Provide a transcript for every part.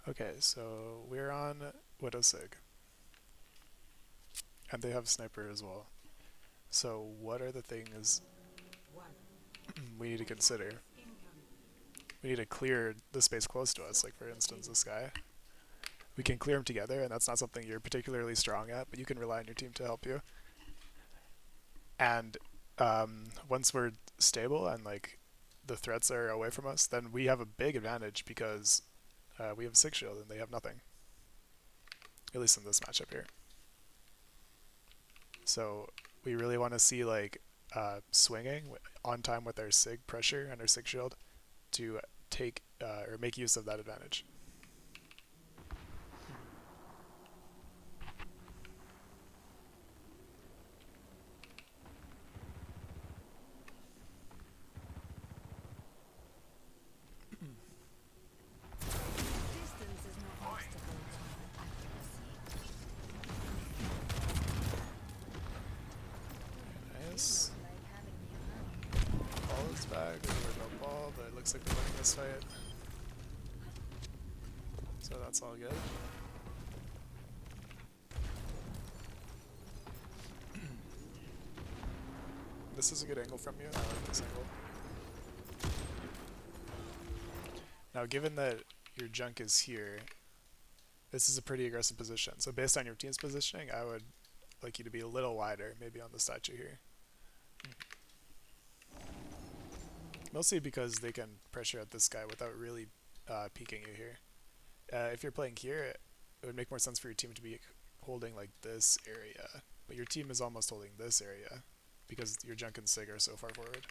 Okay, so we're on Widow Sig, and they have Sniper as well. So what are the things we need to consider? We need to clear the space close to us, like for instance this guy. We can clear them together, and that's not something you're particularly strong at, but you can rely on your team to help you. And once we're stable and like the threats are away from us, then we have a big advantage because we have a 6 shield and they have nothing. At least in this matchup here. So we really want to see like swinging on time with our sig pressure and our 6 shield to take or make use of that advantage. Nice. Ball is back. There's no ball, but it looks like we're winning this fight. So that's all good. This is a good angle from you. I like this angle. Now, given that your junk is here, this is a pretty aggressive position. So based on your team's positioning, I would like you to be a little wider, maybe on the statue here. Mostly because they can pressure at this guy without really peeking you here. If you're playing here, it would make more sense for your team to be holding like this area. But your team is almost holding this area because your junk and sig are so far forward.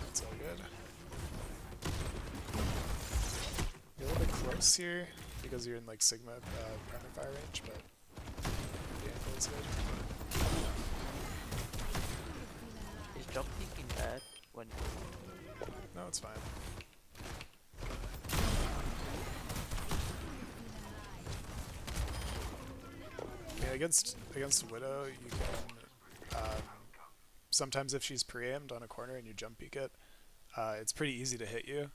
That's all good. You're a little bit close here because you're in like Sigma primary fire range, but the angle is good. Is jump peeking bad when? No, it's fine. Yeah, against Widow, you can sometimes if she's pre-aimed on a corner and you jump peek it, it's pretty easy to hit you.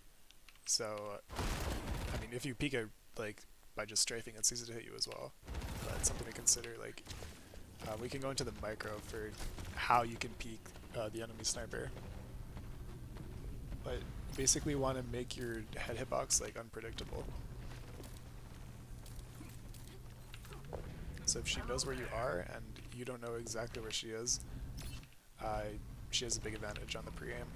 So, I mean, if you peek it like by just strafing, it's easy to hit you as well. But it's something to consider. Like, we can go into the micro for how you can peek the enemy sniper. But basically, want to make your head hitbox like unpredictable. So if she knows where you are and you don't know exactly where she is, she has a big advantage on the pre-aim.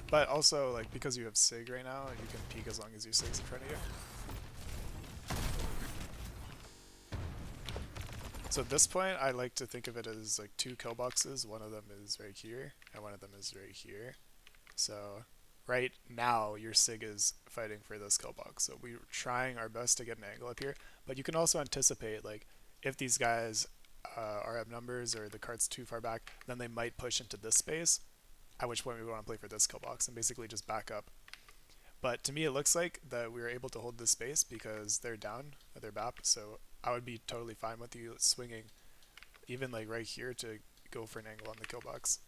But also, like, because you have Sig right now, you can peek as long as your Sig's in front of you. So at this point, I like to think of it as like 2 kill boxes. One of them is right here, and one of them is right here. So right now, your Sig is fighting for this kill box. So we're trying our best to get an angle up here. But you can also anticipate, like, if these guys are up numbers or the card's too far back, then they might push into this space, at which point we want to play for this kill box and basically just back up. But to me, it looks like that we were able to hold this space because they're down, they're BAP, so I would be totally fine with you swinging even like right here to go for an angle on the kill box.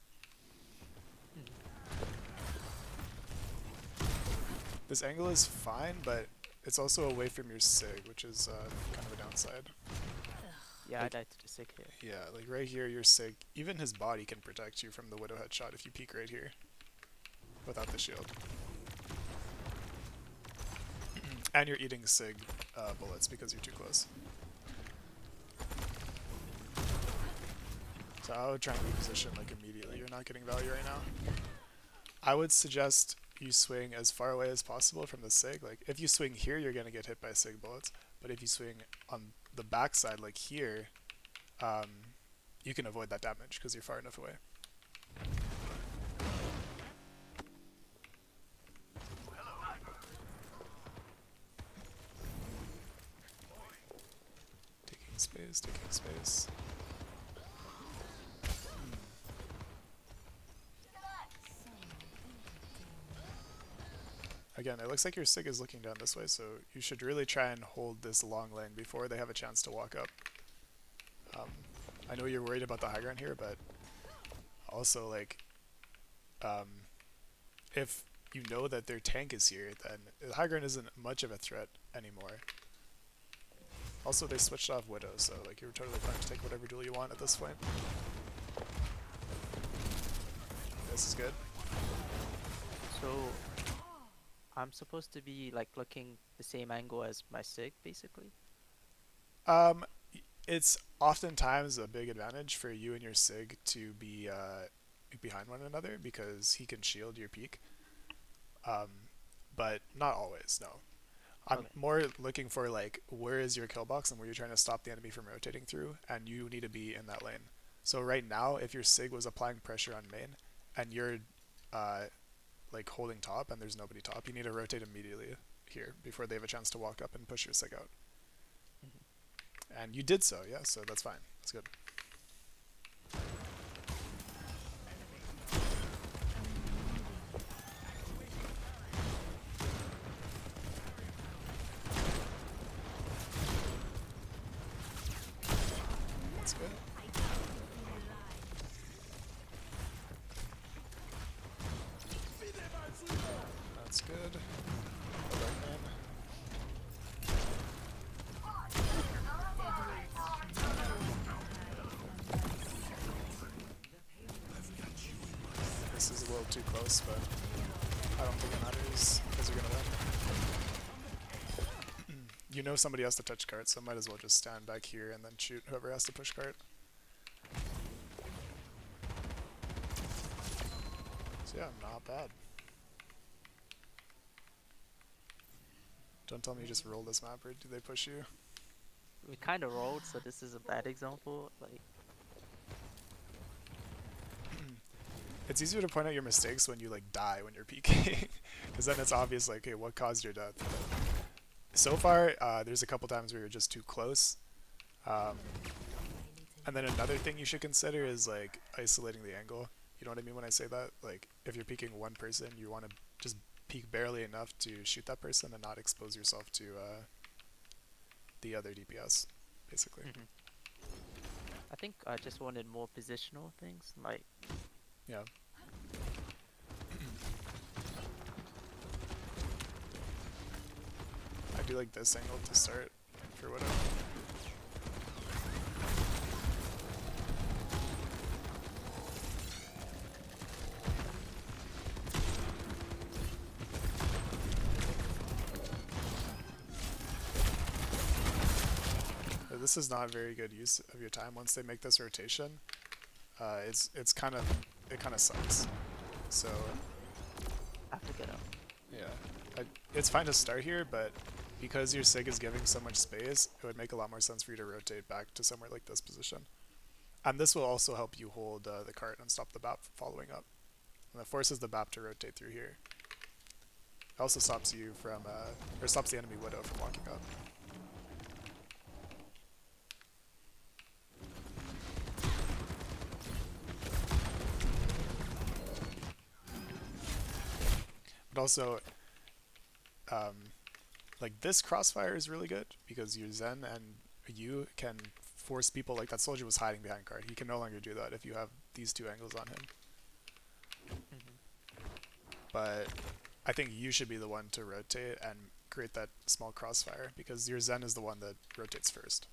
This angle is fine, but it's also away from your Sig, which is kind of a downside. Yeah, like, I died to the sick here. Yeah, like right here, your Sig, even his body can protect you from the Widow headshot if you peek right here without the shield. And you're eating Sig bullets because you're too close. So I would try and reposition like immediately. You're not getting value right now. I would suggest you swing as far away as possible from the Sig. Like if you swing here, you're gonna get hit by Sig bullets. But if you swing on the backside, like here, you can avoid that damage because you're far enough away. Taking space, taking space. Again, it looks like your Sig is looking down this way, so you should really try and hold this long lane before they have a chance to walk up. I know you're worried about the high ground here, but also, like, if you know that their tank is here, then the high ground isn't much of a threat anymore. Also, they switched off Widow, so like you're totally fine to take whatever duel you want at this point. This is good. So I'm supposed to be like looking the same angle as my Sig, basically. Um, it's oftentimes a big advantage for you and your Sig to be behind one another because he can shield your peak. But not always, no. I'm Okay. more looking for like where is your kill box and where you're trying to stop the enemy from rotating through, and you need to be in that lane. So right now, if your Sig was applying pressure on main, and you're like holding top and there's nobody top, you need to rotate immediately here before they have a chance to walk up and push your Sig out. And you did so, yeah, so that's fine. That's good. That's good. That's good. Right, man. This is a little too close, but I don't think it matters because you're gonna win. You know somebody has to touch cart, so might as well just stand back here and then shoot whoever has to push cart. So yeah, not bad. Don't tell me you just roll this map, or do they push you? We kind of rolled, so this is a bad example. Like, It's easier to point out your mistakes when you like die when you're peeking, because then it's obvious like, hey, what caused your death? But so far, there's a couple times where you're just too close. And then another thing you should consider is like isolating the angle. You know what I mean when I say that? Like if you're peeking one person, you want to just peek barely enough to shoot that person and not expose yourself to the other DPS, basically. I think I just wanted more positional things, like Yeah. I do like this angle to start for Widow. This is not very good use of your time. Once they make this rotation, it's kind of it kind of sucks. So I have to get up. yeah, it's fine to start here, but because your Sig is giving so much space, it would make a lot more sense for you to rotate back to somewhere like this position. And this will also help you hold the cart and stop the BAP from following up. And it forces the BAP to rotate through here. It also stops you from, or stops the enemy Widow from walking up. But also, like this crossfire is really good because your Zen and you can force people, like that soldier was hiding behind cart. He can no longer do that if you have these two angles on him. But I think you should be the one to rotate and create that small crossfire because your Zen is the one that rotates first.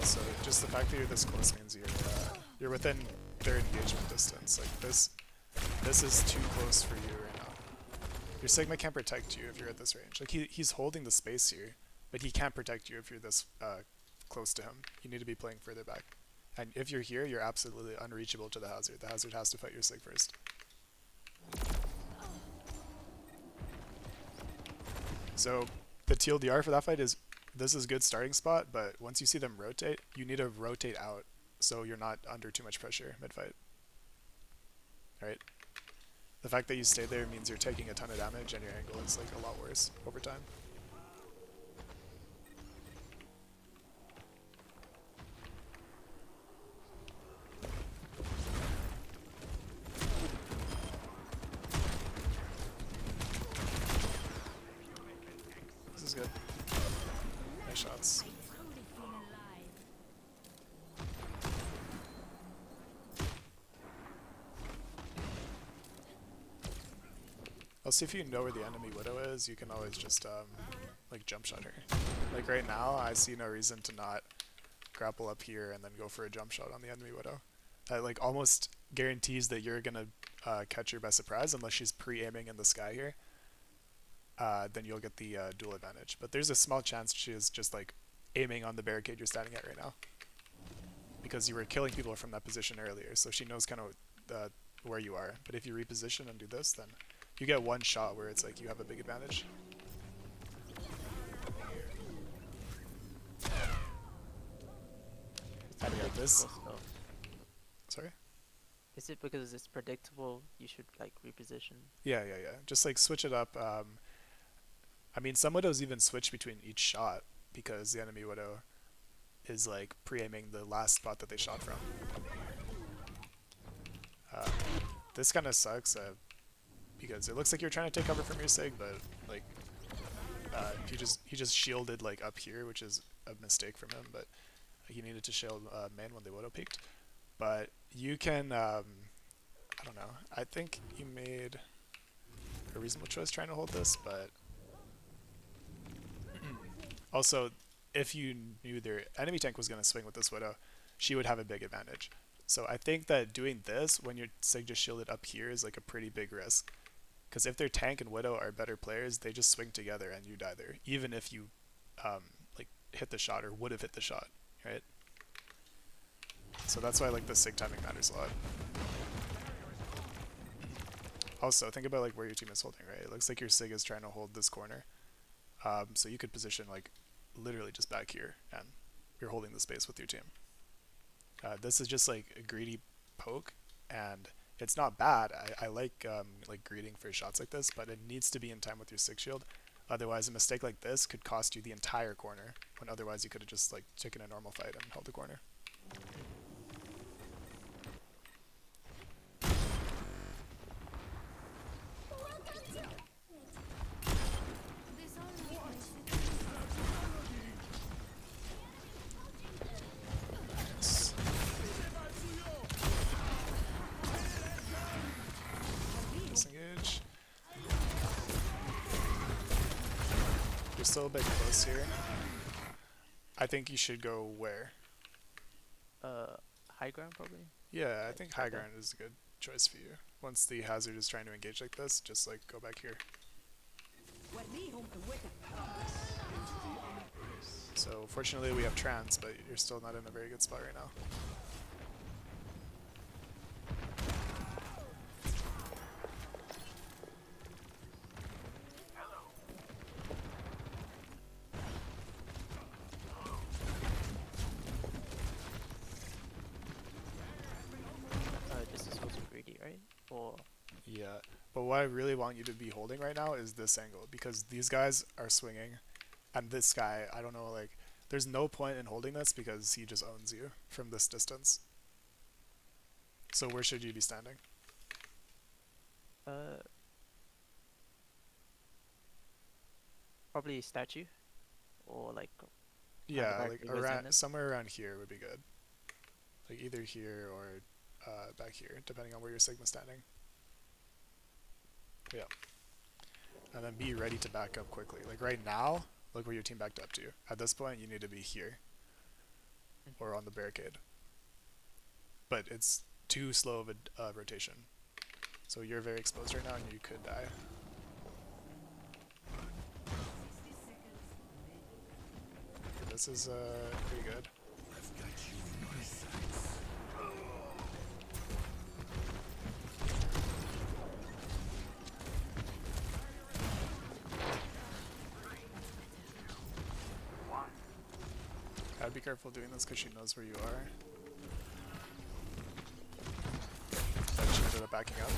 So just the fact that you're this close means you're within their engagement distance. Like this is too close for you right now. Your Sigma can't protect you if you're at this range. Like he's holding the space here, but he can't protect you if you're this close to him. You need to be playing further back. And if you're here, you're absolutely unreachable to the Hazard. The Hazard has to fight your Sig first. So the TLDR for that fight is this is a good starting spot, but once you see them rotate, you need to rotate out so you're not under too much pressure mid-fight. Alright? The fact that you stay there means you're taking a ton of damage and your angle is like a lot worse over time. This is good. Nice shots. Also, if you know where the enemy Widow is, you can always just like jump shot her. Like right now, I see no reason to not grapple up here and then go for a jump shot on the enemy Widow. That like almost guarantees that you're gonna catch her by surprise unless she's pre-aiming in the sky here. Then you'll get the dual advantage. But there's a small chance she is just like aiming on the barricade you're standing at right now, because you were killing people from that position earlier, so she knows kind of where you are. But if you reposition and do this, then you get one shot where it's like you have a big advantage. And you got this. Sorry? Is it because it's predictable you should like reposition? Yeah. Just like switch it up. I mean, some Widows even switch between each shot because the enemy Widow is like pre-aiming the last spot that they shot from. This kind of sucks because it looks like you're trying to take cover from your Sig, but like he just shielded like up here, which is a mistake from him. But he needed to shield main when they Widow peeked. But you can, I don't know. I think you made a reasonable choice trying to hold this, but also if you knew their enemy tank was going to swing with this Widow, she would have a big advantage. So I think that doing this when your Sig just shielded up here is like a pretty big risk. Because if their tank and Widow are better players, they just swing together and you die there, even if you like hit the shot or would have hit the shot, right? So that's why like the Sig timing matters a lot. Also, think about like where your team is holding, right? It looks like your Sig is trying to hold this corner. So you could position like literally just back here and you're holding the space with your team. This is just like a greedy poke, and it's not bad. I like greeting for shots like this, but it needs to be in time with your Sig shield. Otherwise, a mistake like this could cost you the entire corner, when otherwise you could have just like taken a normal fight and held the corner. Disengage. You're still a bit close here. I think you should go where? High ground probably? Yeah, I think high ground is a good choice for you. Once the hazard is trying to engage like this, just like go back here. So fortunately we have trans, but you're still not in a very good spot right now. This is also greedy, right? Or Yeah, but what I really want you to be holding right now is this angle, because these guys are swinging, and this guy, I don't know, like, there's no point in holding this because he just owns you from this distance. So where should you be standing? probably statue, or like Yeah, like around somewhere around here would be good. Like either here or back here, depending on where your Sigma's standing. Yeah. And then be ready to back up quickly. Like right now, look where your team backed up to. At this point, you need to be here or on the barricade. But it's too slow of a rotation. So you're very exposed right now and you could die. This is pretty good. Gotta be careful doing this because she knows where you are. But she ended up backing up.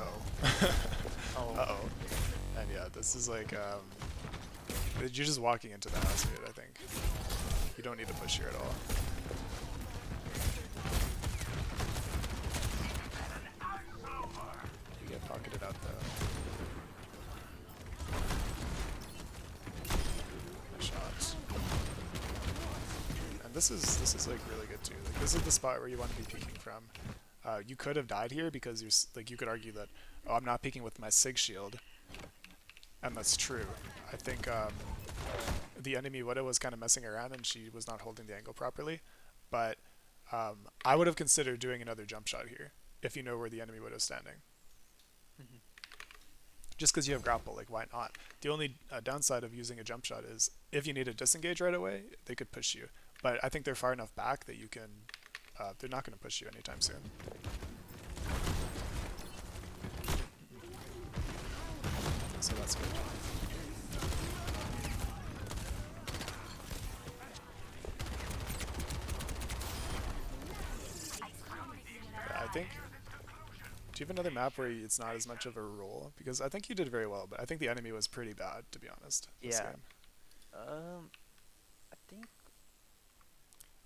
Oh, Uh-oh. And yeah, this is like, you're just walking into the house here, I think. You don't need to push here at all. You get pocketed out though. Nice shot. And this is like really good too. Like this is the spot where you want to be peeking from. You could have died here because you're like you could argue that, oh, I'm not peeking with my sig shield, and that's true. I think the enemy Widow was kind of messing around and she was not holding the angle properly, but I would have considered doing another jump shot here if you know where the enemy Widow's standing. mhm. Just because you have grapple, like why not? The only downside of using a jump shot is if you need to disengage right away, they could push you. But I think they're far enough back that you can. They're not going to push you anytime soon. So that's good. Yeah, I think. Do you have another map where it's not as much of a roll? Because I think you did very well, but I think the enemy was pretty bad, to be honest, this Yeah. game. I think.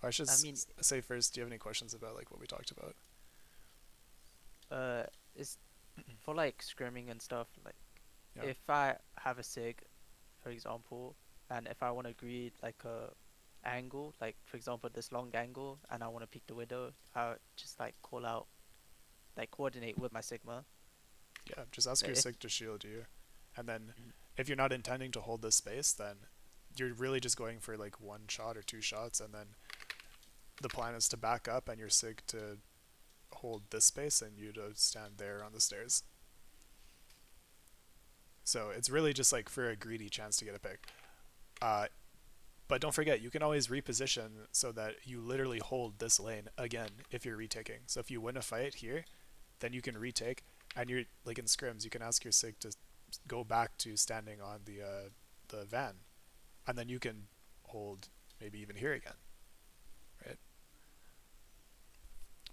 I should I mean, say first, do you have any questions about like what we talked about? is for like scrimming and stuff. Like, Yeah. if I have a sig, for example, and if I want to greed like a angle, like for example this long angle, and I want to pick the widow, I would just like call out, like coordinate with my sigma. Yeah, just ask your If sig to shield you. And then Mhm. if you're not intending to hold this space, then you're really just going for like one shot or two shots, and then the plan is to back up and your sig to hold this space and you to stand there on the stairs. So it's really just like for a greedy chance to get a pick. Uh, but don't forget, you can always reposition so that you literally hold this lane again if you're retaking. So if you win a fight here, then you can retake, and you're like in scrims, you can ask your sig to go back to standing on the van, and then you can hold maybe even here again, right?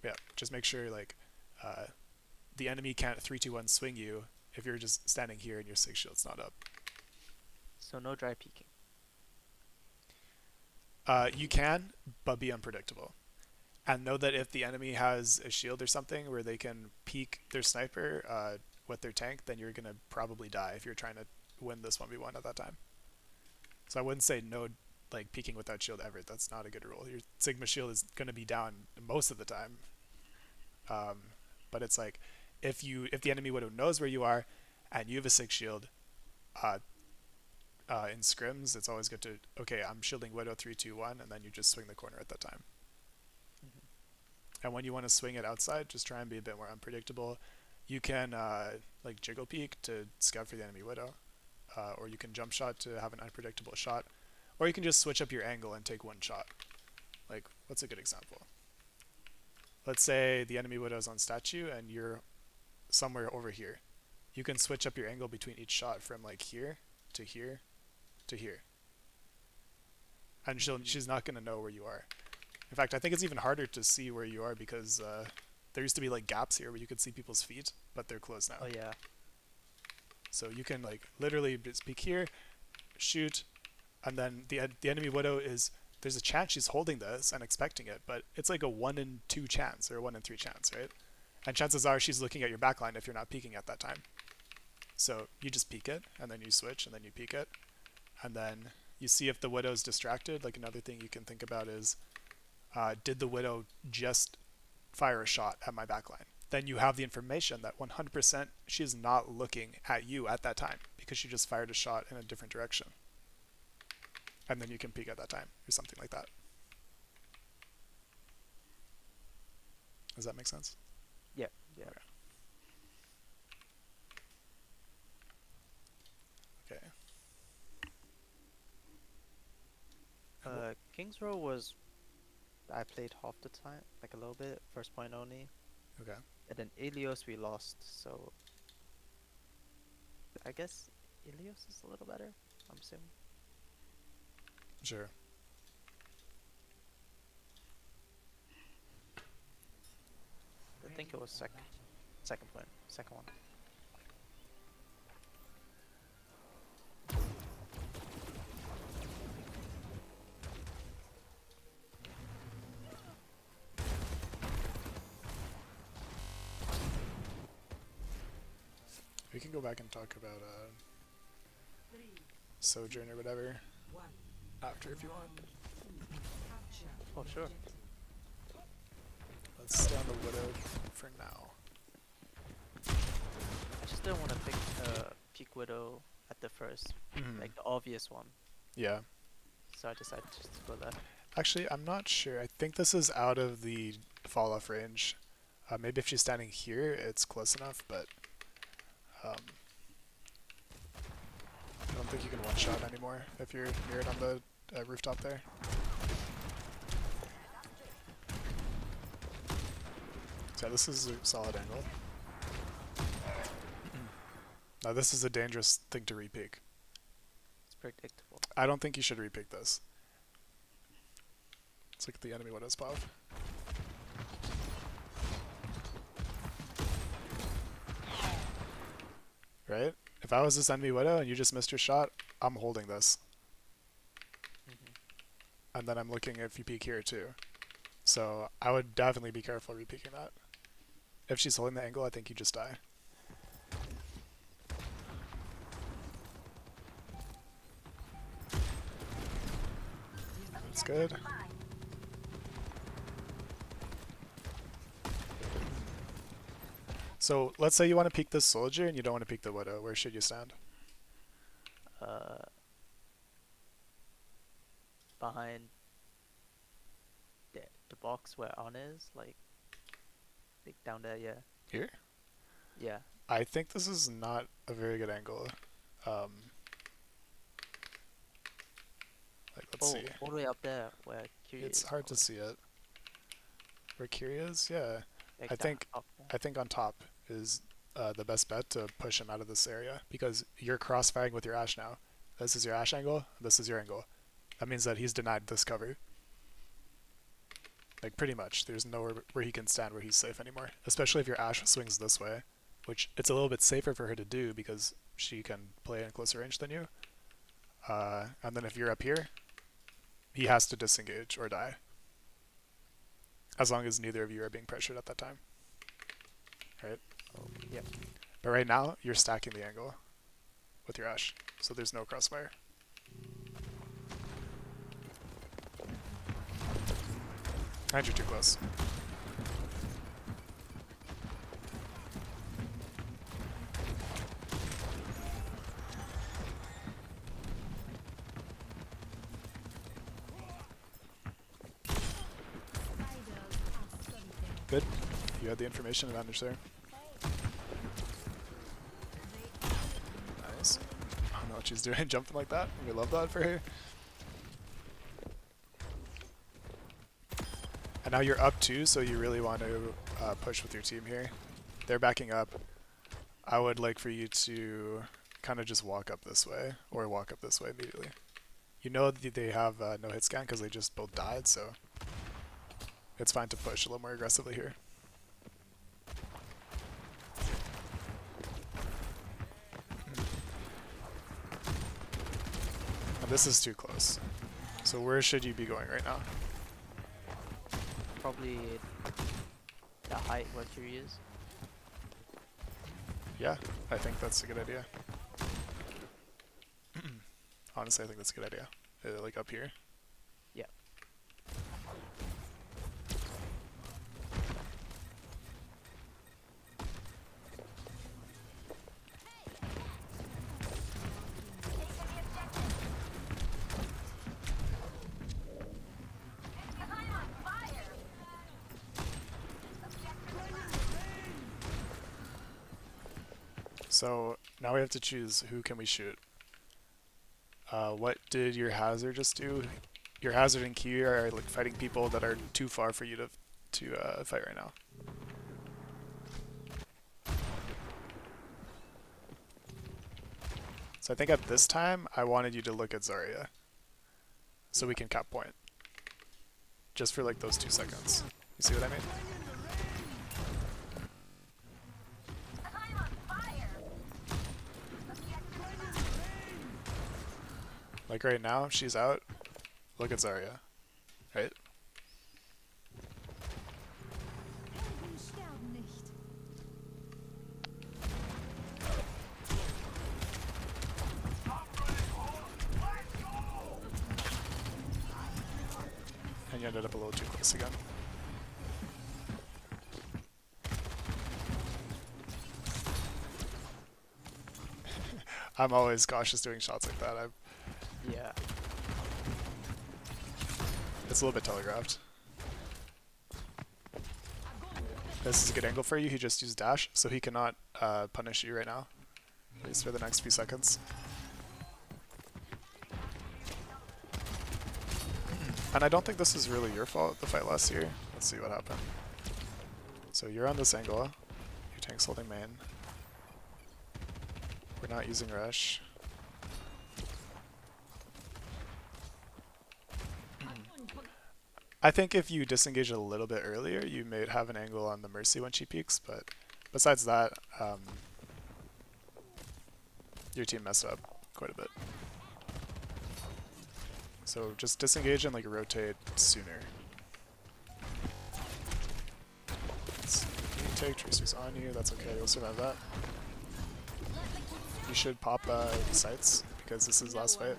Yeah, just make sure like the enemy can't 3-2-1 swing you if you're just standing here and your sig shield's not up. so no dry peeking. You can, but be unpredictable. And know that if the enemy has a shield or something where they can peek their sniper with their tank, then you're going to probably die if you're trying to win this 1v1 at that time. So I wouldn't say no like peeking without shield ever. That's not a good rule. Your Sigma shield is going to be down most of the time. But it's like if the enemy Widow knows where you are and you have a Sig shield, uh, in scrims, it's always good to, okay, I'm shielding Widow 3-2-1, and then you just swing the corner at that time. Mhm. And when you want to swing it outside, just try and be a bit more unpredictable. You can like jiggle peek to scout for the enemy Widow, or you can jump shot to have an unpredictable shot, or you can just switch up your angle and take one shot. Like, what's a good example? Let's say the enemy Widow is on statue and you're somewhere over here. You can switch up your angle between each shot from like here to here to here, and she's not going to know where you are. In fact, I think it's even harder to see where you are because there used to be like gaps here where you could see people's feet, but they're closed now. Oh yeah. So you can like literally just peek here, shoot, and then the enemy Widow is, there's a chance she's holding this and expecting it, but it's like a 1 in 2 chance or a 1 in 3 chance, right? And chances are she's looking at your backline if you're not peeking at that time. So you just peek it, and then you switch, and then you peek it, and then you see if the Widow's distracted. Like another thing you can think about is, did the Widow just fire a shot at my backline? Then you have the information that 100% she's not looking at you at that time because she just fired a shot in a different direction. And then you can peek at that time or something like that. Does that make sense? Yeah. Yeah. Okay. Kings Row was, I played half the time, like a little bit, first point only, Okay. and then Ilios we lost. So I guess Ilios is a little better. I'm assuming. Sure. I think it was second point, second one. We can go back and talk about Sojourn or whatever after if you want. Oh, sure. Let's stay on the Widow for now. I just don't want to pick Peak Widow at the first, like the obvious one. Yeah. So I decided just to go there. Actually, I'm not sure. I think this is out of the fall off range. Maybe if she's standing here, it's close enough, but I don't think you can one-shot anymore if you're near it on the rooftop there. So this is a solid angle. Now this is a dangerous thing to repeak. It's predictable. I don't think you should repeat this. Let's look at the enemy Widow's pop. Right? If I was this enemy Widow and you just missed your shot, I'm holding this. And then I'm looking if you peek here too. So I would definitely be careful repeaking that. If she's holding the angle, I think you just die. That's good. So let's say you want to peek this soldier and you don't want to peek the Widow. Where should you stand? Behind the box where On is, like down there, yeah. Here? Yeah. I think this is not a very good angle. Like, let's see. All the way up there where Kyrie It's is. hard to see it. Where Kyrie is? Yeah. Like I think up there. I think on top is the best bet to push him out of this area because you're crossfiring with your Ashe now. This is your Ashe angle. This is your angle. That means that he's denied this cover. Like pretty much, there's nowhere where he can stand where he's safe anymore. Especially if your Ashe swings this way, which it's a little bit safer for her to do because she can play in closer range than you. And then if you're up here, he has to disengage or die. As long as neither of you are being pressured at that time. Right? Yeah. But right now, you're stacking the angle with your Ashe, so there's no crossfire. And you're too close. Good. You had the information advantage there. Nice. I don't know what she's doing, jumping like that. We love that for her. And now you're up 2, so you really want to push with your team here. They're backing up. I would like for you to kind of just walk up this way, or walk up this way immediately. You know that they have no hit scan because they just both died, so it's fine to push a little more aggressively here. And this is too close. So where should you be going right now? Probably the height where Kyrie is. Yeah, I think that's a good idea. Honestly, I think that's a good idea. Like up here. Yeah. So now we have to choose who can we shoot. What did your hazard just do? Your hazard and Q are like fighting people that are too far for you to fight right now. So I think at this time I wanted you to look at Zarya, so we can cap point. Just for like those 2 seconds. You see what I mean? Like right now, she's out. Look at Zarya. Right? You ended up a little too close again. I'm always cautious doing shots like that. Yeah. It's a little bit telegraphed. This is a good angle for you. He just used dash, so he cannot punish you right now, at least for the next few seconds. And I don't think this is really your fault, the fight last year. Let's see what happened. So you're on this angle. Your tank's holding main. We're not using rush. I think if you disengage a little bit earlier, you may have an angle on the Mercy when she peeks, but besides that, your team messed up quite a bit. So just disengage and like rotate sooner. You take Trickzy's on you, that's okay, you'll survive that. You should pop sights because this is last fight.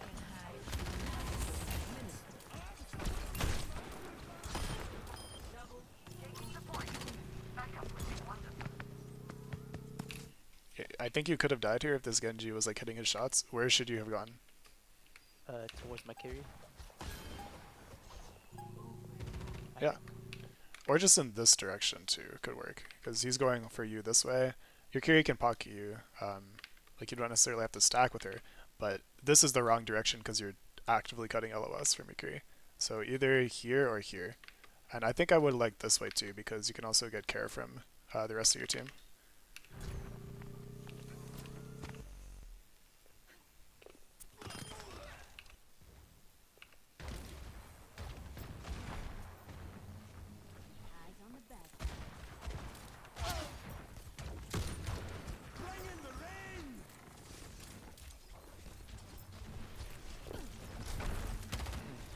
I think you could have died here if this Genji was like hitting his shots. Where should you have gone? Towards my carry. Yeah. Or just in this direction too could work. Because he's going for you this way. Your carry can pocket you. Like you don't necessarily have to stack with her. But this is the wrong direction because you're actively cutting LOS from your carry. So either here or here. And I think I would like this way too because you can also get care from the rest of your team.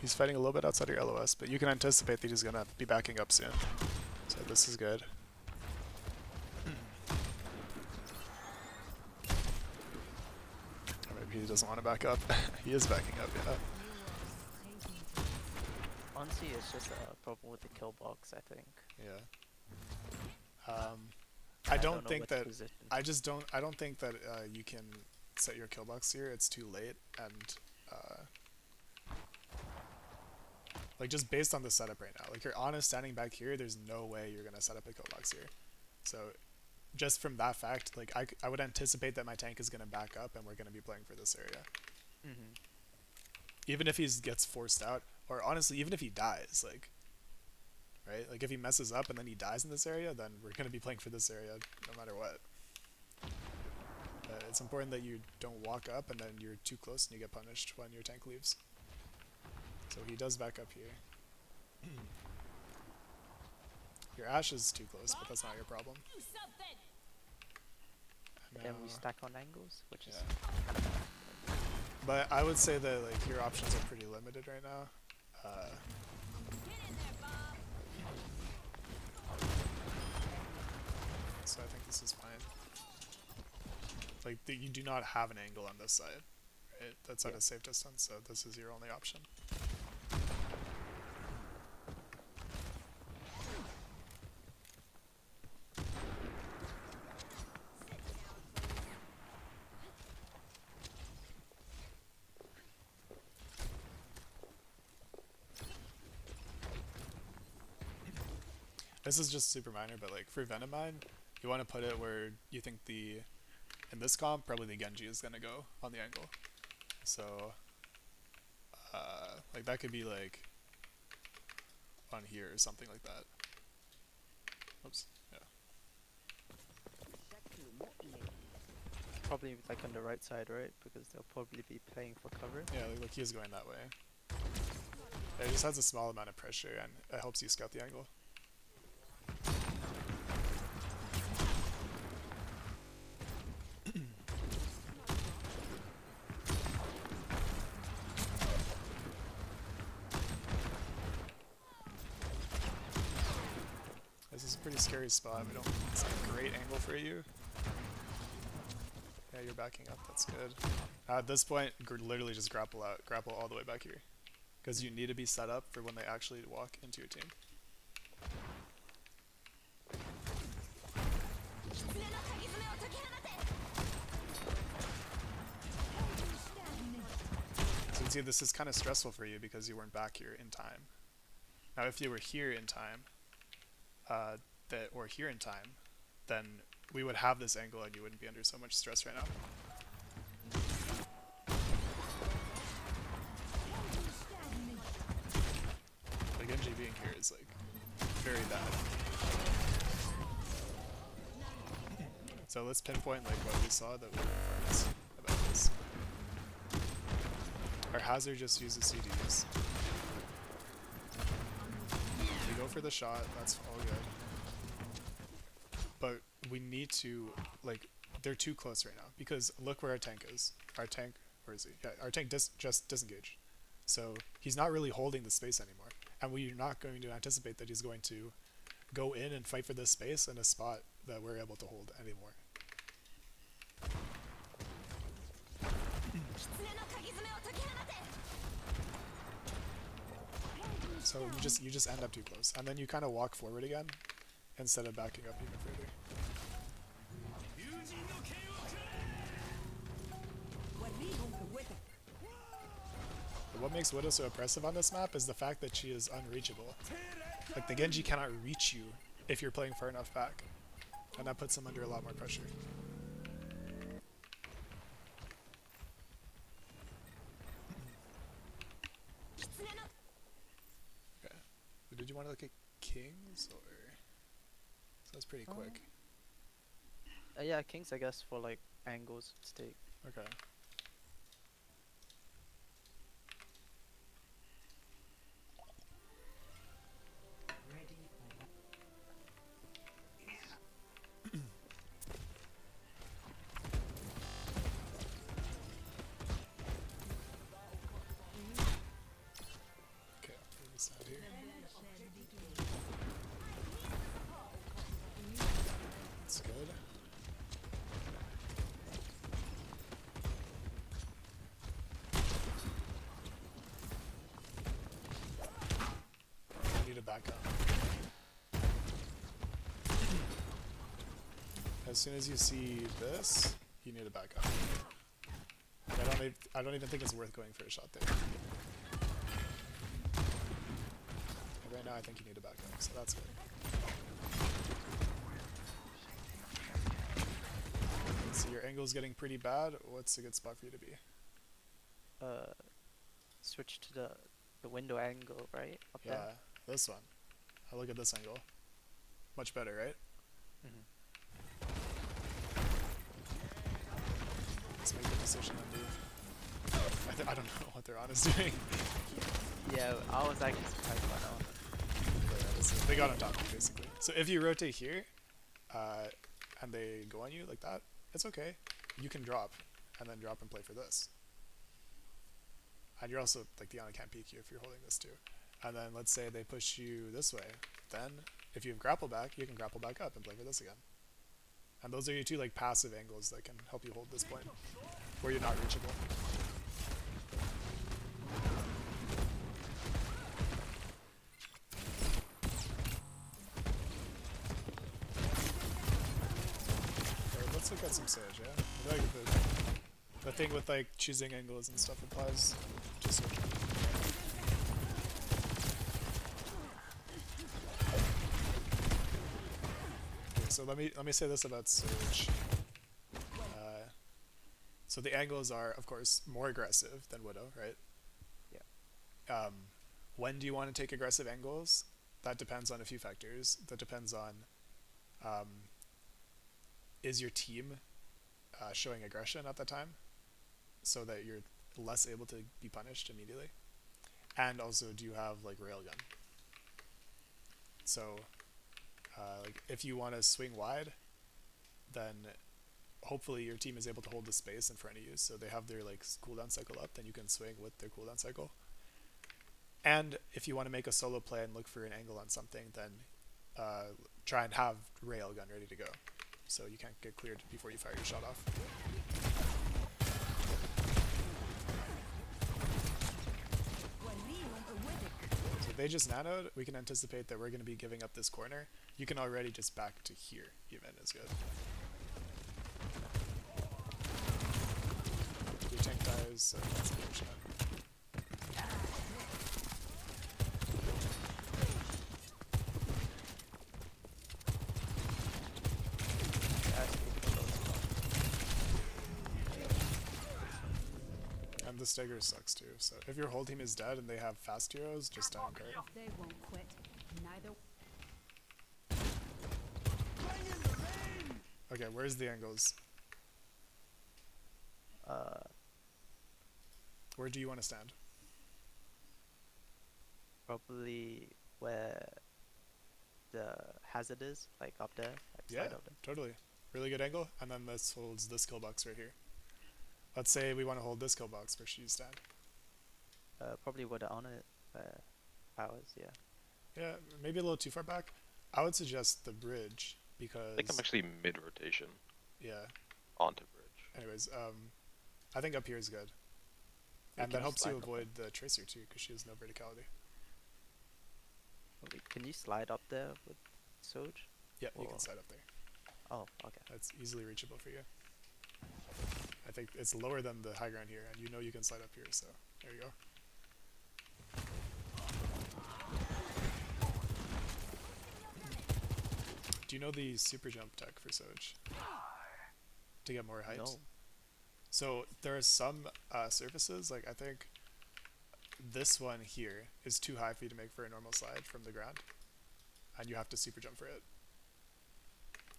He's fighting a little bit outside your LOS, but you can anticipate that he's going to be backing up soon. So this is good. Or maybe he doesn't want to back up. He is backing up, yeah. Honestly, it's just a problem with the kill box, I think. Yeah. I don't think that position. I don't think that you can set your kill box here. It's too late, and like just based on the setup right now, like you're honest standing back here, there's no way you're gonna set up a kill box here. So just from that fact, like I would anticipate that my tank is gonna back up and we're gonna be playing for this area. Mm-hmm. Even if he gets forced out, or honestly, even if he dies, like, right? Like if he messes up and then he dies in this area, then we're gonna be playing for this area no matter what. But it's important that you don't walk up and then you're too close and you get punished when your tank leaves. So he does back up here. Your Ashe is too close, but that's not your problem. And we stack on angles, which is But I would say that like your options are pretty limited right now. So I think this is fine. Like you do not have an angle on this side, right? That's at a safe distance, so this is your only option. This is just super minor, but like for Venomine, you want to put it where you think in this comp, probably the Genji is going to go on the angle. So, like that could be like on here or something like that. Oops, yeah. probably like on the right side, right? Because they'll probably be playing for cover. Yeah, like he is going that way. Yeah, he just has a small amount of pressure and it helps you scout the angle. This is a pretty scary spot. It's a great angle for you. Yeah, you're backing up. That's good. At this point, literally just grapple out. Grapple all the way back here. because you need to be set up for when they actually walk into your team. So you can see this is kind of stressful for you because you weren't back here in time. Now if you were here in time, or here in time, then we would have this angle and you wouldn't be under so much stress right now. The Genji being here is like very bad. So let's pinpoint like what we saw that would inform us about this. Our Hazard just uses CDs. We go for the shot, that's all good. But we need to, like, they're too close right now because look where our tank is. Our tank, where is he? Yeah, our tank just disengaged. So he's not really holding the space anymore. And we're not going to anticipate that he's going to go in and fight for this space in a spot that we're able to hold anymore. So you just end up too close, and then you kind of walk forward again instead of backing up even further. But what makes Widow so oppressive on this map is the fact that she is unreachable. Like the Genji cannot reach you if you're playing far enough back, and that puts him under a lot more pressure. Okay, did you want to look at Kings or? So that's pretty quick. Yeah, Kings I guess for like angles stake. Okay. Okay, put this out here. That's good. I need to back up. As soon as you see this, you need to back up. I don't even think it's worth going for a shot there. And right now I think you need to back up, so that's good. So your angle's getting pretty bad. What's a good spot for you to be? Switch to the window angle, right? Up Yeah, there. this one. I look at this angle. Much better, right? Mm-hmm. Let's make a decision and move. I don't know what they're honest doing. Yeah, I was actually surprised by that one. They got on top of you, basically. So if you rotate here, and they go on you like that, it's okay. You can drop, and then drop and play for this. And you're also, like, Diana can't peek you if you're holding this too. And then let's say they push you this way. Then, if you have grapple back, you can grapple back up and play for this again. And those are your two, like, passive angles that can help you hold this point, where you're not reachable. Okay, let's look at some Sage, yeah? I feel like the thing with, like, choosing angles and stuff applies to Sojourn. Okay, so let me say this about Surge. So the angles are, of course, more aggressive than Widow, right? Yeah. When do you want to take aggressive angles? That depends on a few factors. That depends on, is your team showing aggression at that time, so that you're less able to be punished immediately? And also, do you have, like, railgun? So, like, if you want to swing wide, then hopefully your team is able to hold the space in front of you, so they have their, like, cooldown cycle up, then you can swing with their cooldown cycle. And if you want to make a solo play and look for an angle on something, then try and have railgun ready to go, so you can't get cleared before you fire your shot off. they just nanoed, we can anticipate that we're going to be giving up this corner. You can already just back to here, even is good. Your tank dies, so that's a good shot. And the stagger sucks too, so if your whole team is dead and they have fast heroes, just down guard. They won't quit. Neither. Okay, where's the angles? Where do you want to stand? Probably where the hazard is, like up there. Like Yeah, side up there. totally. Really good angle, and then this holds this kill box right here. Let's say we want to hold this kill box where she stand. Probably where the honor powers, yeah. Yeah, maybe a little too far back. I would suggest the bridge because I think I'm actually mid-rotation yeah. onto bridge. Anyways, I think up here is good, and that helps you avoid the tracer too because she has no verticality. Wait, can you slide up there with Soj? Yeah, you Or- can slide up there. Oh, okay. That's easily reachable for you. I think it's lower than the high ground here, and you know you can slide up here, so there you go. Do you know the super jump tech for Soj? To get more height? No. So there are some surfaces, like I think this one here is too high for you to make for a normal slide from the ground, and you have to super jump for it.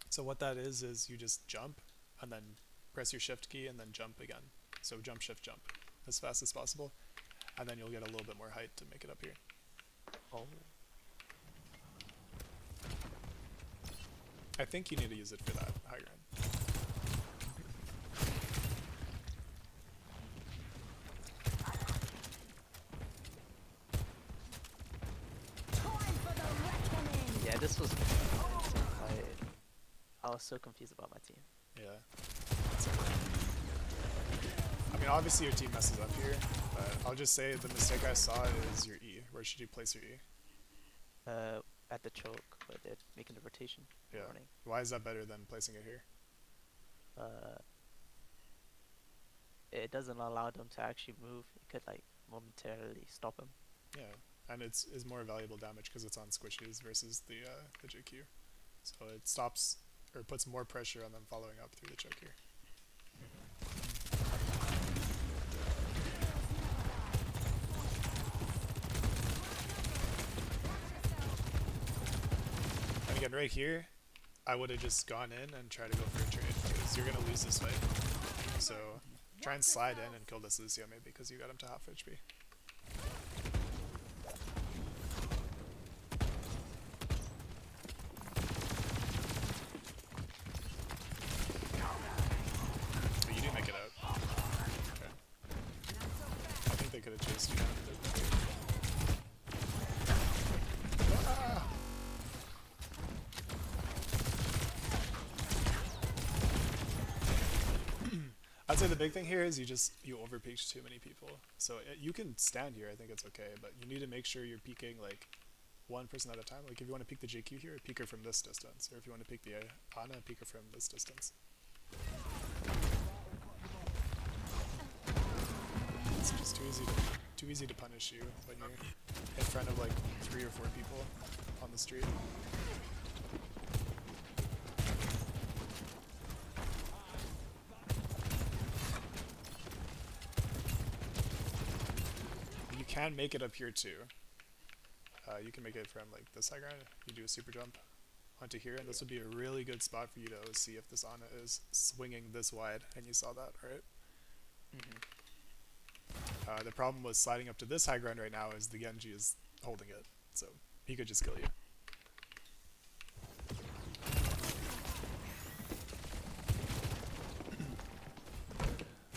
So what that is you just jump and then press your shift key and then jump again. So jump, shift, jump as fast as possible, and then you'll get a little bit more height to make it up here. Oh. I think you need to use it for that high ground. Yeah, this was. I was so confused about my team. Yeah. That's okay. I mean, obviously your team messes up here, but I'll just say the mistake I saw is your E. Where should you place your E? At the choke, but they're making the rotation. Yeah. Running. Why is that better than placing it here? It doesn't allow them to actually move. It could like momentarily stop them. Yeah, and it's more valuable damage because it's on squishes versus the JQ. So it stops or puts more pressure on them following up through the choke here. And again, right here, I would have just gone in and tried to go for a trade because you're gonna lose this fight. So try and slide in and kill this Lucio maybe because you got him to half HP. But you do make it out. Okay. I think they could have chased you down. Ah! I'd say the big thing here is you overpeaked too many people. So you can stand here, I think it's okay, but you need to make sure you're peeking like one person at a time. Like if you want to peek the JQ here, peek her from this distance, or if you want to peek the Ana, peek her from this distance. It's just too easy to punish you when you're in front of like 3 or 4 people on the street. You can make it up here too. You can make it from like this high ground. You do a super jump onto here, and this would be a really good spot for you to see if this Ana is swinging this wide, and you saw that, right? Mm-hmm. The problem with sliding up to this high ground right now is the Genji is holding it, so he could just kill you.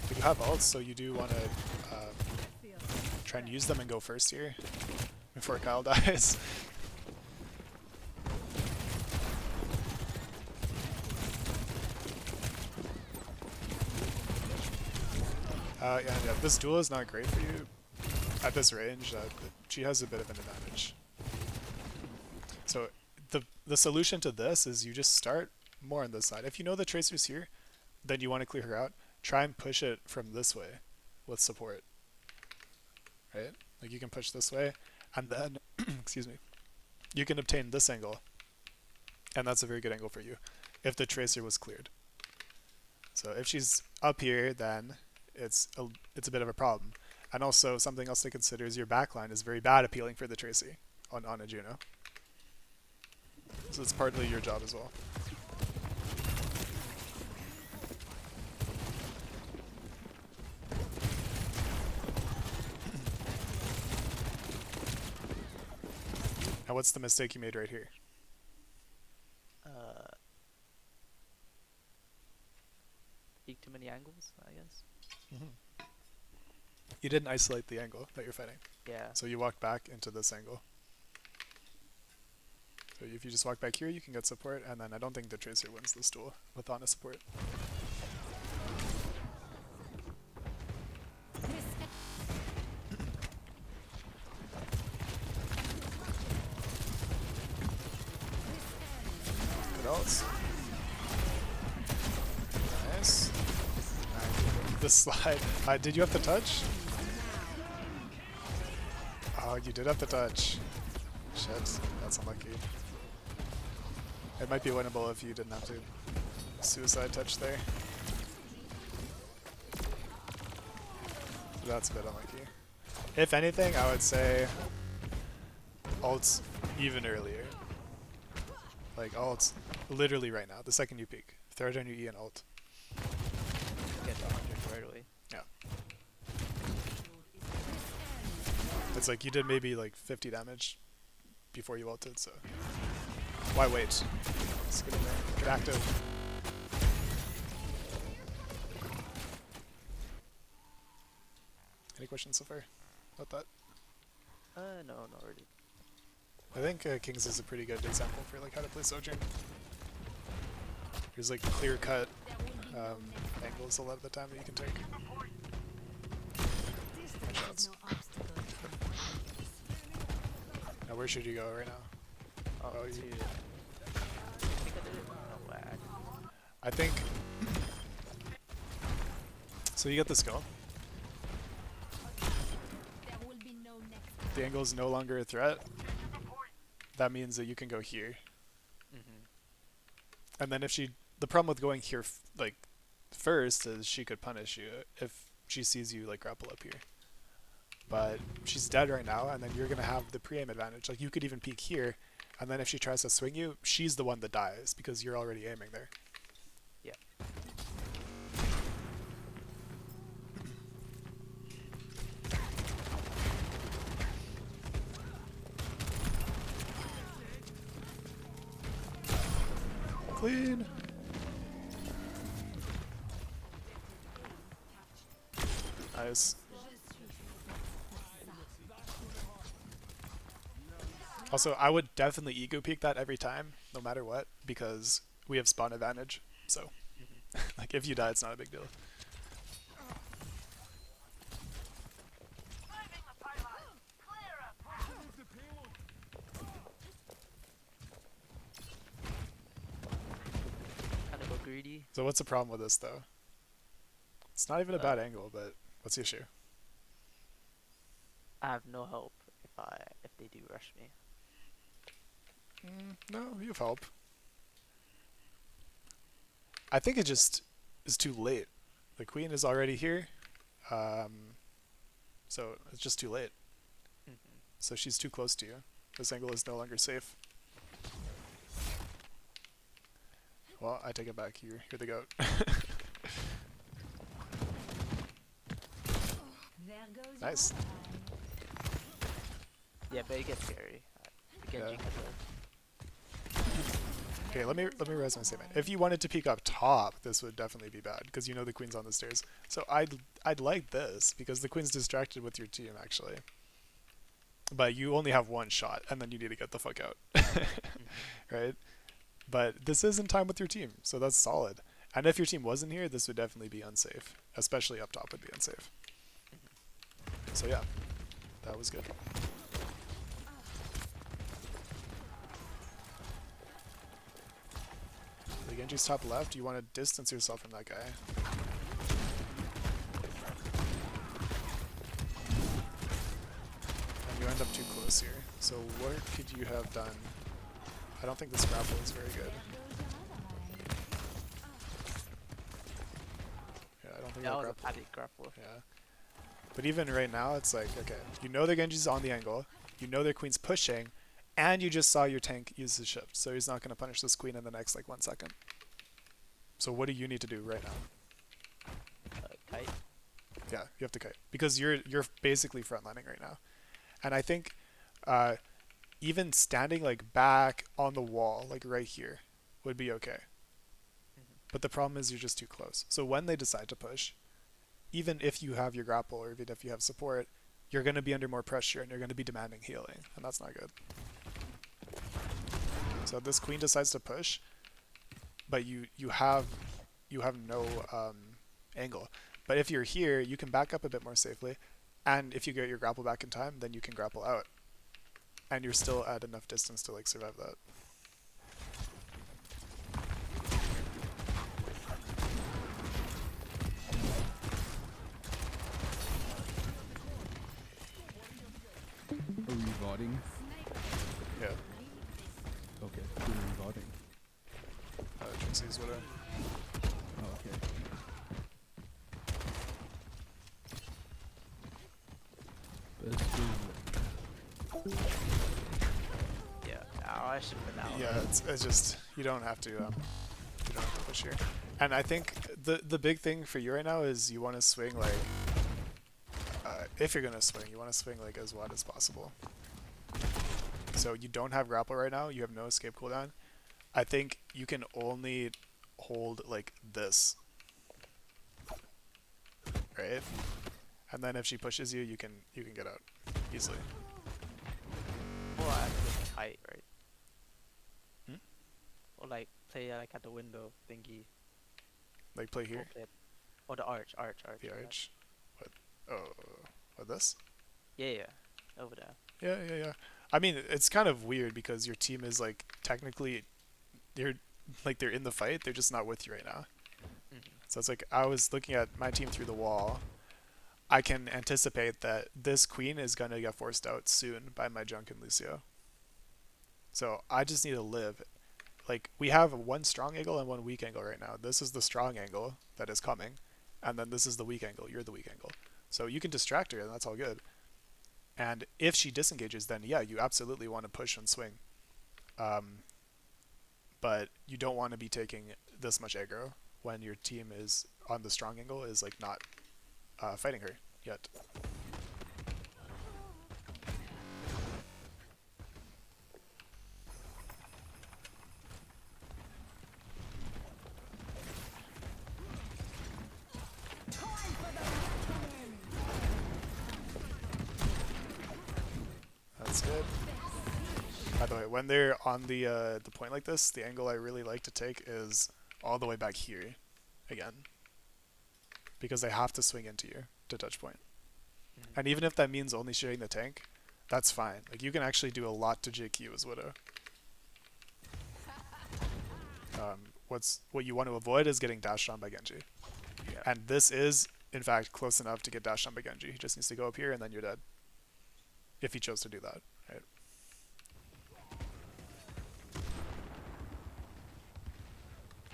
But you have ults, so you do want to try and use them and go first here before Kyle dies. Yeah, this duel is not great for you. at this range, she has a bit of an advantage. So the solution to this is you just start more on this side. If you know the Tracer's here, then you want to clear her out. Try and push it from this way with support. Right? Like you can push this way, and then, excuse me, you can obtain this angle. And that's a very good angle for you if the Tracer was cleared. So if she's up here, then it's a bit of a problem. And also something else to consider is your backline is very bad appealing for the Tracy on a Juno. So it's partly your job as well. Now what's the mistake you made right here? Peek too many angles, I guess. Mm-hmm. You didn't isolate the angle that you're fighting. Yeah. So you walked back into this angle. So if you just walk back here, you can get support, and then I don't think the Tracer wins this duel with Ana support. Good ults. Nice. The slide. Did you have to touch? Oh, you did have to touch. Shit, that's unlucky. It might be winnable if you didn't have to suicide touch there. That's a bit unlucky. If anything, I would say ults even earlier. Like ults literally right now, the second you peek. Throw down your E and ult. Get the 100 right away. Yeah. It's like you did maybe like 50 damage before you ulted, so why wait? Let's get in there. Get active. Any questions so far about that? No, not really. I think Kings is a pretty good example for like how to play Sojourn. There's like clear-cut angles a lot of the time that you can take. And shots. Now where should you go right now? Oh, Oh, to... you- No, lag. I think... So you get this going. The angle is no longer a threat. That means that you can go here. Mm-hmm. And then if she... The problem with going here like first is she could punish you if she sees you like grapple up here. But she's dead right now, and then you're going to have the pre-aim advantage. Like you could even peek here, and then if she tries to swing you, she's the one that dies because you're already aiming there. Yeah. Clean. Nice. Also, I would definitely ego peek that every time, no matter what, because we have spawn advantage. So, like, if you die, it's not a big deal. Kinda go greedy. So what's the problem with this, though? It's not even a bad angle, but what's the issue? I have no help if they do rush me. No, you have help. I think it just is too late. The queen is already here, so it's just too late. Mm-hmm. So she's too close to you. This angle is no longer safe. Well, I take it back. You're the goat. Nice. Yeah, but it gets scary. The Genji Yeah. can Okay, let me raise my statement. If you wanted to peek up top, this would definitely be bad because you know the queen's on the stairs. So I'd like this because the queen's distracted with your team actually. But you only have one shot, and then you need to get the fuck out, right? But this is in time with your team, so that's solid. And if your team wasn't here, this would definitely be unsafe, especially up top would be unsafe. So yeah. That was good. The Genji's top left, you want to distance yourself from that guy. And you end up too close here. So what could you have done? I don't think this grapple is very good. Yeah, I don't think That was a grapple. paddy grapple. Yeah. But even right now, it's like, okay, you know their Genji's on the angle, you know their queen's pushing, and you just saw your tank use his shift, so he's not going to punish this queen in the next, like, 1 second. So what do you need to do right now? Kite. Yeah, you have to kite. Because you're basically frontlining right now. And I think even standing, like, back on the wall, like right here, would be okay. But the problem is you're just too close. So when they decide to push, even if you have your grapple or even if you have support, you're going to be under more pressure and you're going to be demanding healing, and that's not good. So this queen decides to push, but you have no angle. But if you're here, you can back up a bit more safely, and if you get your grapple back in time, then you can grapple out, and you're still at enough distance to like survive that. Are we voting? Yeah. Okay, who are we voting? Trickzy's Widow. Oh, okay. Best Yeah, I should have been out. Yeah, it's just you don't have to push here. And I think the big thing for you right now is you want to swing like if you're gonna swing, you want to swing like as wide as possible. So you don't have grapple right now. You have no escape cooldown. I think you can only hold like this, right? And then if she pushes you, you can get out easily. Or I could kite, right? Hmm? Or like play like at the window thingy. Like play here, Or the arch. the arch. What? Oh, what this? Yeah, over there. Yeah. I mean, it's kind of weird because your team is like technically, they're in the fight. They're just not with you right now. So it's like I was looking at my team through the wall. I can anticipate that this queen is gonna get forced out soon by my Junk and Lucio. So I just need to live. Like we have one strong angle and one weak angle right now. This is the strong angle that is coming, and then this is the weak angle. You're the weak angle. So you can distract her, and that's all good. And if she disengages, then yeah, you absolutely want to push and swing. But you don't want to be taking this much aggro when your team is on the strong angle is like not fighting her yet. That's good. By the way, when they're on the point like this, the angle I really like to take is all the way back here, again, because they have to swing into you to touch point. And even if that means only sharing the tank, that's fine. Like you can actually do a lot to JQ as Widow. What you want to avoid is getting dashed on by Genji. Yeah. And this is, in fact, close enough to get dashed on by Genji. He just needs to go up here and then you're dead. If he chose to do that, right?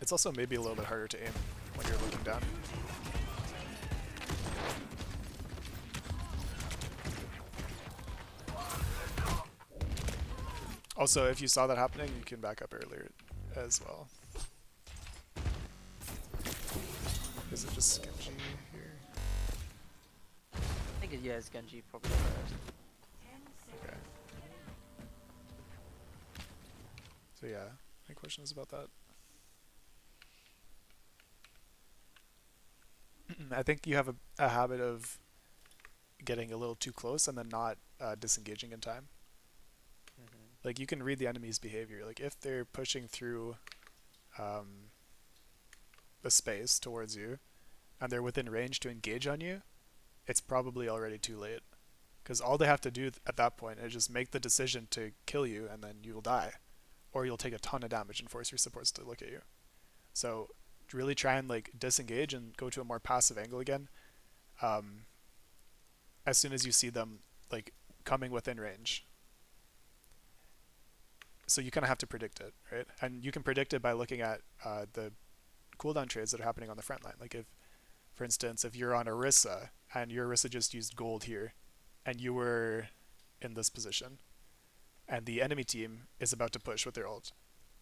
It's also maybe a little bit harder to aim when you're looking down. Also, if you saw that happening, you can back up earlier as well. Is it just Genji here? I think it's Genji probably first. Okay. So yeah, any questions about that? I think you have a habit of getting a little too close and then not disengaging in time. Like you can read the enemy's behavior. Like if they're pushing through the space towards you and they're within range to engage on you, it's probably already too late. because all they have to do at that point is just make the decision to kill you, and then you will die, or you'll take a ton of damage and force your supports to look at you. So really try and like disengage and go to a more passive angle again. As soon as you see them like coming within range. So you kind of have to predict it, right? And you can predict it by looking at the cooldown trades that are happening on the front line. Like if, for instance, if you're on Orisa and your Orisa just used gold here, and you were in this position, and the enemy team is about to push with their ult,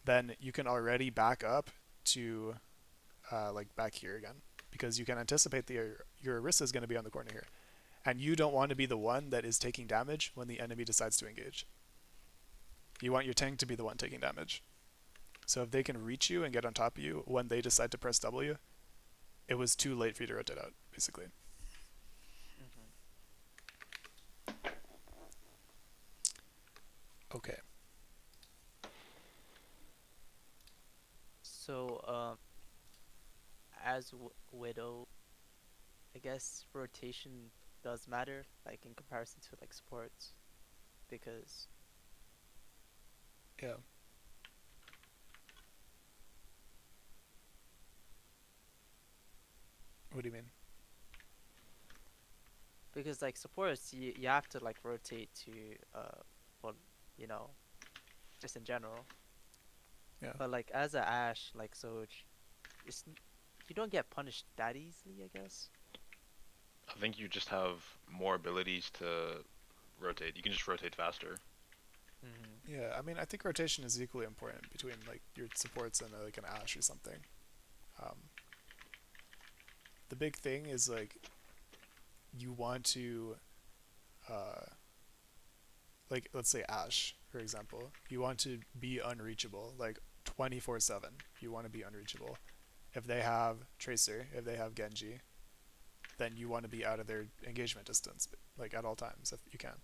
then you can already back up to like back here again, because you can anticipate that your Orisa is going to be on the corner here, and you don't want to be the one that is taking damage when the enemy decides to engage. You want your tank to be the one taking damage. So if they can reach you and get on top of you when they decide to press W, it was too late for you to rotate out, basically. Okay. So, as Widow, I guess rotation does matter, like in comparison to like supports, because Yeah. What do you mean? like supports, you have to like rotate to well, you know, just in general. Yeah. But like as a Ashe, like Soj, it's you don't get punished that easily, I guess. I think you just have more abilities to rotate. You can just rotate faster. Yeah, I mean, I think rotation is equally important between like your supports and like an Ashe or something. The big thing is like you want to, like let's say Ashe for example, you want to be unreachable like 24/7. You want to be unreachable. If they have Tracer, if they have Genji, then you want to be out of their engagement distance, like at all times if you can.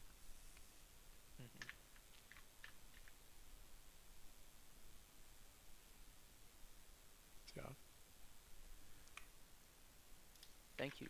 Yeah. Thank you.